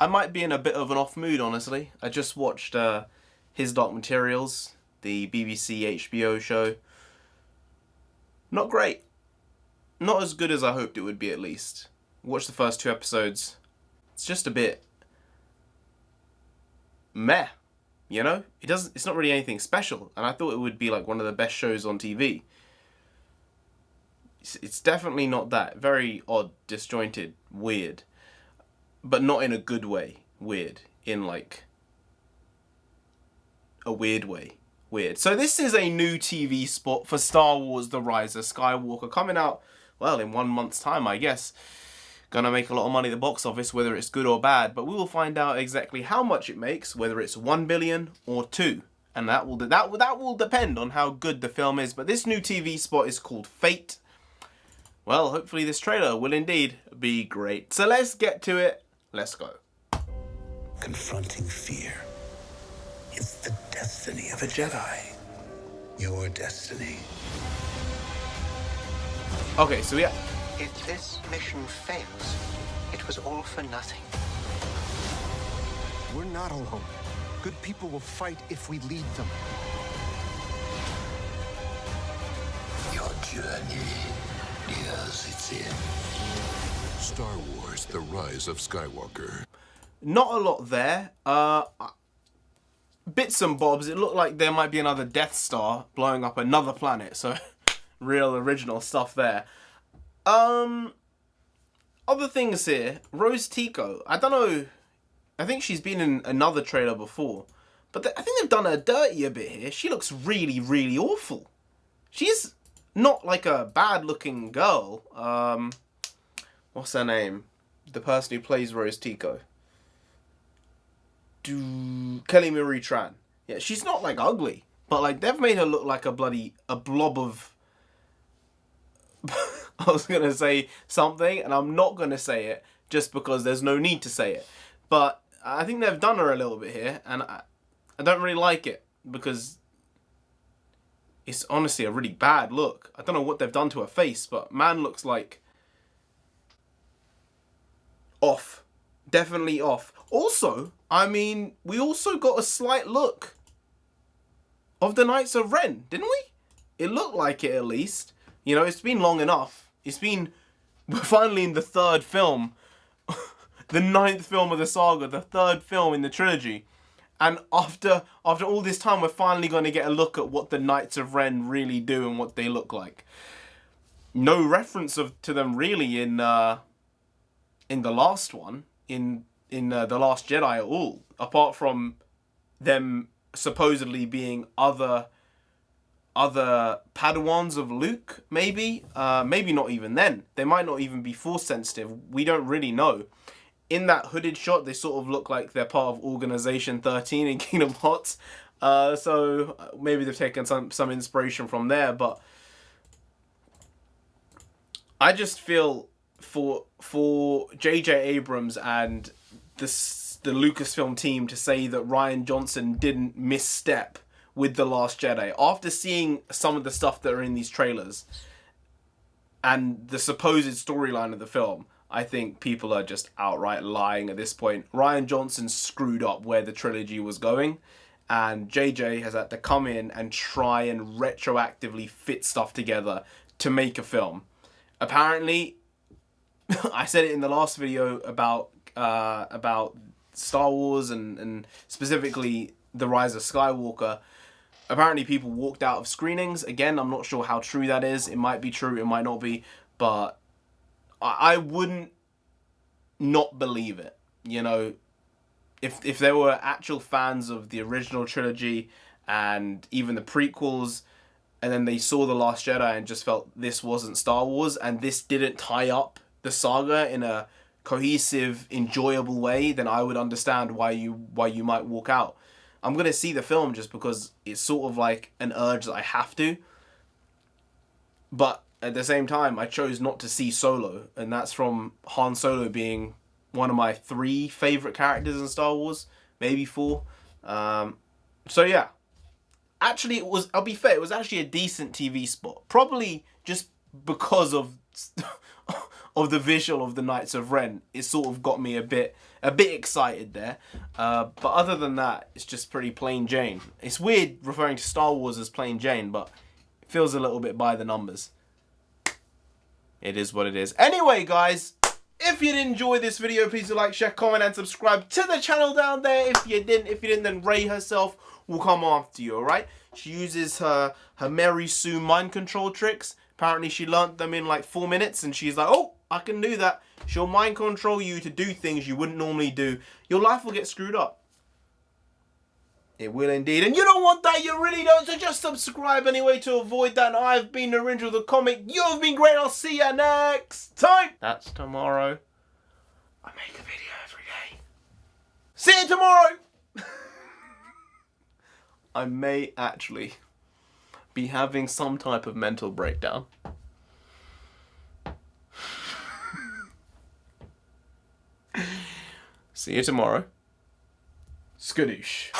I might be in a bit of an off mood, honestly. I just watched His Dark Materials, the BBC HBO show. Not great. Not as good as I hoped it would be, at least. Watched the first 2 episodes. It's just a bit meh, you know? It's not really anything special, and I thought it would be like one of the best shows on TV. It's definitely not that. Very odd, disjointed, weird. But not in a good way. Weird. In like a weird way. Weird. So this is a new TV spot for Star Wars The Rise of Skywalker, coming out, well, in 1 month's time, I guess. Gonna make a lot of money at the box office, whether it's good or bad, but we will find out exactly how much it makes, whether it's 1 billion or 2. And that will depend on how good the film is. But this new TV spot is called Fate. Well, hopefully this trailer will indeed be great. So let's get to it. Let's go. Confronting fear. It's the destiny of a Jedi. Your destiny. Okay, so yeah. If this mission fails, it was all for nothing. We're not alone. Good people will fight if we lead them. Your journey nears its end. Star Wars: The Rise of Skywalker. Not a lot there. Bits and bobs. It looked like there might be another Death Star blowing up another planet. So, real original stuff there. Other things here. Rose Tico. I don't know. I think she's been in another trailer before. But I think they've done her dirty a bit here. She looks really, really awful. She's not like a bad-looking girl. What's her name? The person who plays Rose Tico. Kelly Marie Tran. Yeah, she's not like ugly. But like they've made her look like a blob of... I was going to say something, and I'm not going to say it, just because there's no need to say it. But I think they've done her a little bit here, and I don't really like it, because it's honestly a really bad look. I don't know what they've done to her face, but man looks like... off. Definitely off. Also, I mean, we also got a slight look of the Knights of Ren, didn't we? It looked like it, at least. You know, it's been long enough. We're finally in the 3rd film, the 9th film of the saga, the 3rd film in the trilogy. And after all this time, we're finally going to get a look at what the Knights of Ren really do and what they look like. No reference to them really in the last one, in The Last Jedi at all, apart from them supposedly being other Padawans of Luke, maybe. Maybe not even then. They might not even be Force sensitive. We don't really know. In that hooded shot, they sort of look like they're part of Organization 13 in Kingdom Hearts. So maybe they've taken some inspiration from there. But I just feel for J.J. Abrams and the Lucasfilm team to say that Rian Johnson didn't misstep with The Last Jedi, after seeing some of the stuff that are in these trailers and the supposed storyline of the film, I think people are just outright lying at this point. Rian Johnson screwed up where the trilogy was going, and JJ has had to come in and try and retroactively fit stuff together to make a film. Apparently, I said it in the last video about Star Wars and specifically The Rise of Skywalker. Apparently people walked out of screenings. Again, I'm not sure how true that is. It might be true, it might not be. But I wouldn't not believe it. You know, if there were actual fans of the original trilogy and even the prequels, and then they saw The Last Jedi and just felt this wasn't Star Wars, and this didn't tie up the saga in a cohesive, enjoyable way, then I would understand why you might walk out. I'm going to see the film just because it's sort of like an urge that I have to. But at the same time, I chose not to see Solo. And that's from Han Solo being one of my 3 favourite characters in Star Wars. Maybe 4. So yeah. Actually, I'll be fair, it was actually a decent TV spot. Probably just because of of the visual of the Knights of Ren, it sort of got me a bit excited there. But other than that, it's just pretty plain Jane. It's weird referring to Star Wars as plain Jane, but it feels a little bit by the numbers. It is what it is. Anyway, guys, if you did enjoy this video, please do like, share, comment, and subscribe to the channel down there. If you didn't, then Ray herself will come after you, alright? She uses her Mary Sue mind control tricks. Apparently she learnt them in like 4 minutes, and she's like, oh, I can do that. She'll mind control you to do things you wouldn't normally do. Your life will get screwed up. It will indeed. And you don't want that, you really don't, so just subscribe anyway to avoid that. And I've been NarendraTheComic. You've been great. I'll see you next time. That's tomorrow. I make a video every day. See you tomorrow. I may actually be having some type of mental breakdown. See you tomorrow. Skadoosh.